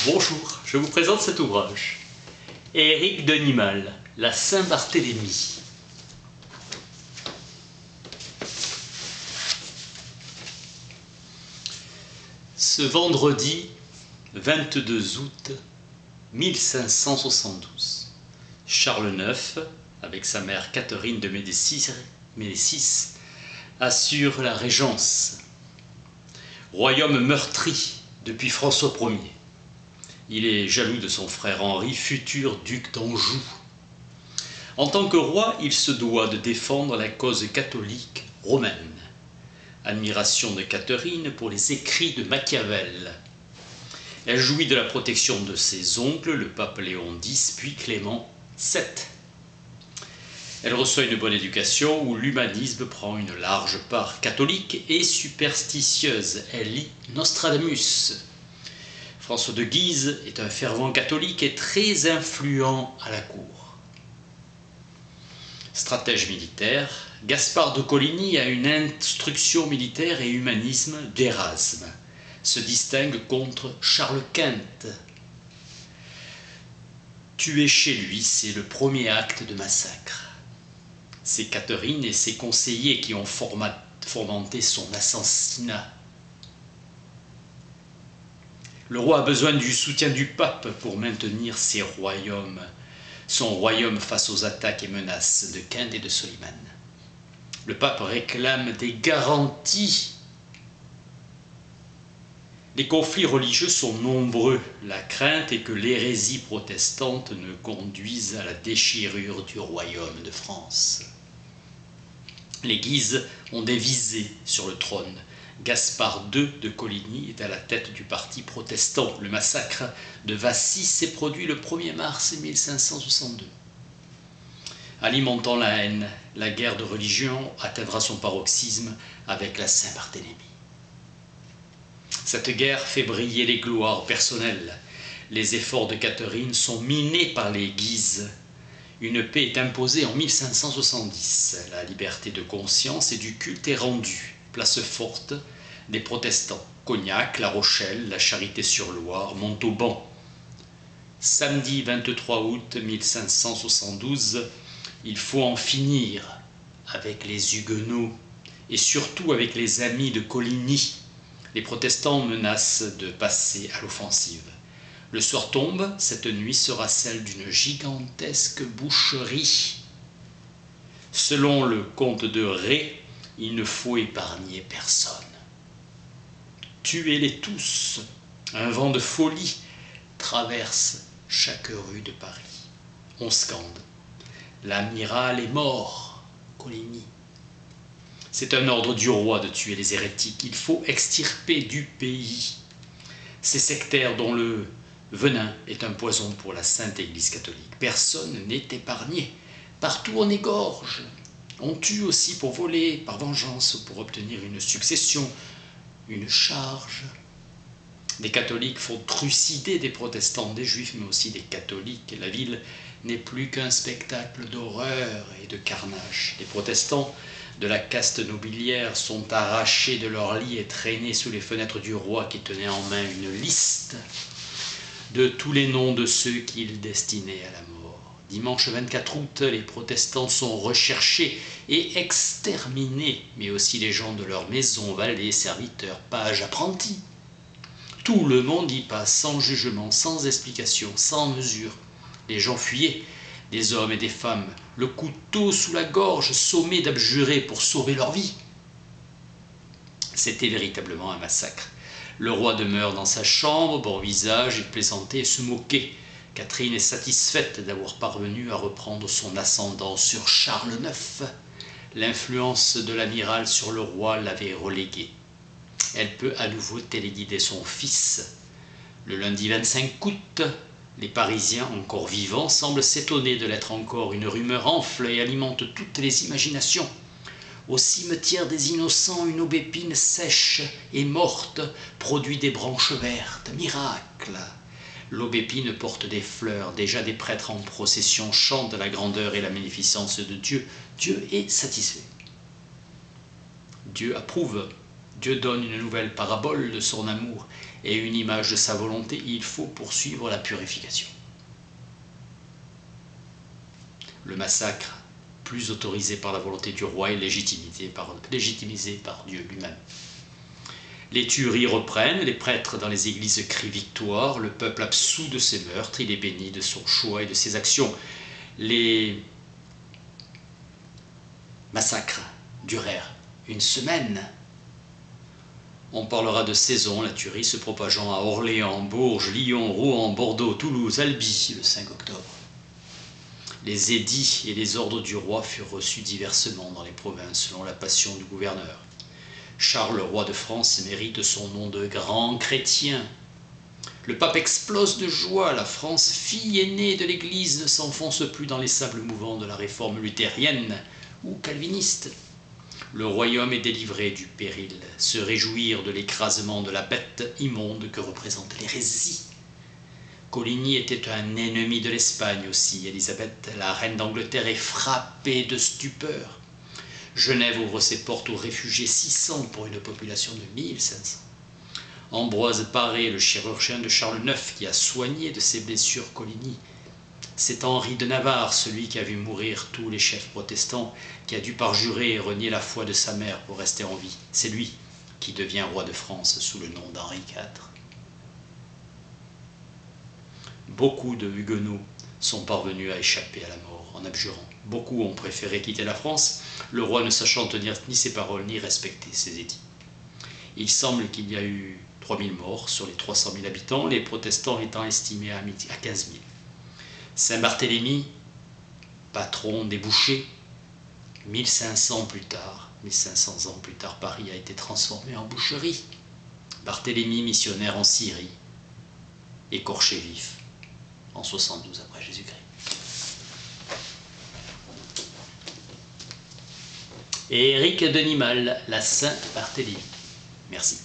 Bonjour, je vous présente cet ouvrage. Éric Denimal, la Saint-Barthélemy. Ce vendredi 22 août 1572, Charles IX, avec sa mère Catherine de Médicis, assure la régence. Royaume meurtri depuis François Ier. Il est jaloux de son frère Henri, futur duc d'Anjou. En tant que roi, il se doit de défendre la cause catholique romaine. Admiration de Catherine pour les écrits de Machiavel. Elle jouit de la protection de ses oncles, le pape Léon X, puis Clément VII. Elle reçoit une bonne éducation où l'humanisme prend une large part catholique et superstitieuse. Elle lit Nostradamus. François de Guise est un fervent catholique et très influent à la cour. Stratège militaire, Gaspard de Coligny a une instruction militaire et humanisme d'Érasme. Se distingue contre Charles Quint. Tuer chez lui, c'est le premier acte de massacre. C'est Catherine et ses conseillers qui ont fomenté son assassinat. Le roi a besoin du soutien du pape pour maintenir son royaume face aux attaques et menaces de Quint et de Soliman. Le pape réclame des garanties. Les conflits religieux sont nombreux. La crainte est que l'hérésie protestante ne conduise à la déchirure du royaume de France. Les Guises ont des visées sur le trône. Gaspard II de Coligny est à la tête du parti protestant. Le massacre de Vassy s'est produit le 1er mars 1562. Alimentant la haine, la guerre de religion atteindra son paroxysme avec la Saint-Barthélemy. Cette guerre fait briller les gloires personnelles. Les efforts de Catherine sont minés par les Guises. Une paix est imposée en 1570. La liberté de conscience et du culte est rendue. Place forte des protestants. Cognac, La Rochelle, la Charité-sur-Loire, Montauban. Samedi 23 août 1572, il faut en finir avec les Huguenots et surtout avec les amis de Coligny. Les protestants menacent de passer à l'offensive. Le soir tombe, cette nuit sera celle d'une gigantesque boucherie. Selon le comte de Ré, il ne faut épargner personne. Tuez-les tous. Un vent de folie traverse chaque rue de Paris. On scande. L'amiral est mort, Coligny. C'est un ordre du roi de tuer les hérétiques. Il faut extirper du pays ces sectaires dont le venin est un poison pour la sainte Église catholique. Personne n'est épargné. Partout on égorge. On tue aussi pour voler, par vengeance, pour obtenir une succession, une charge. Des catholiques font trucider des protestants, des juifs, mais aussi des catholiques. La ville n'est plus qu'un spectacle d'horreur et de carnage. Les protestants de la caste nobiliaire sont arrachés de leur lit et traînés sous les fenêtres du roi qui tenait en main une liste de tous les noms de ceux qu'il destinait à la mort. Dimanche 24 août, les protestants sont recherchés et exterminés, mais aussi les gens de leur maison, valets, serviteurs, pages, apprentis. Tout le monde y passe sans jugement, sans explication, sans mesure. Les gens fuyaient, des hommes et des femmes, le couteau sous la gorge, sommés d'abjurer pour sauver leur vie. C'était véritablement un massacre. Le roi demeure dans sa chambre, bon visage, il plaisantait et se moquait. Catherine est satisfaite d'avoir parvenu à reprendre son ascendant sur Charles IX. L'influence de l'amiral sur le roi l'avait relégué. Elle peut à nouveau téléguider son fils. Le lundi 25 août, les Parisiens, encore vivants, semblent s'étonner de l'être encore. Une rumeur enfle et alimente toutes les imaginations. Au cimetière des Innocents, une aubépine sèche et morte produit des branches vertes. Miracle! L'aubépine porte des fleurs. Déjà des prêtres en procession chantent la grandeur et la magnificence de Dieu. Dieu est satisfait. Dieu approuve. Dieu donne une nouvelle parabole de son amour et une image de sa volonté. Il faut poursuivre la purification. Le massacre, plus autorisé par la volonté du roi, est légitimisé par Dieu lui-même. Les tueries reprennent, les prêtres dans les églises crient victoire, le peuple absous de ses meurtres, il est béni de son choix et de ses actions. Les massacres durèrent une semaine. On parlera de saison, la tuerie se propageant à Orléans, Bourges, Lyon, Rouen, Bordeaux, Toulouse, Albi, le 5 octobre. Les édits et les ordres du roi furent reçus diversement dans les provinces selon la passion du gouverneur. Charles, roi de France, mérite son nom de grand chrétien. Le pape explose de joie, la France, fille aînée de l'Église, ne s'enfonce plus dans les sables mouvants de la réforme luthérienne ou calviniste. Le royaume est délivré du péril, se réjouir de l'écrasement de la bête immonde que représente l'hérésie. Coligny était un ennemi de l'Espagne aussi. Élisabeth, la reine d'Angleterre, est frappée de stupeur. Genève ouvre ses portes aux réfugiés, 600 pour une population de 1500. Ambroise Paré, le chirurgien de Charles IX, qui a soigné de ses blessures Coligny. C'est Henri de Navarre, celui qui a vu mourir tous les chefs protestants, qui a dû parjurer et renier la foi de sa mère pour rester en vie. C'est lui qui devient roi de France sous le nom d'Henri IV. Beaucoup de Huguenots sont parvenus à échapper à la mort en abjurant. Beaucoup ont préféré quitter la France, le roi ne sachant tenir ni ses paroles ni respecter ses édits. Il semble qu'il y a eu 3000 morts sur les 300 000 habitants, les protestants étant estimés à 15 000. Saint-Barthélemy, patron des bouchers, 1500 ans plus tard, Paris a été transformé en boucherie. Barthélemy, missionnaire en Syrie, écorché vif en 72 après Jésus-Christ. Et Éric de Nimal, la Saint-Barthélemy. Merci.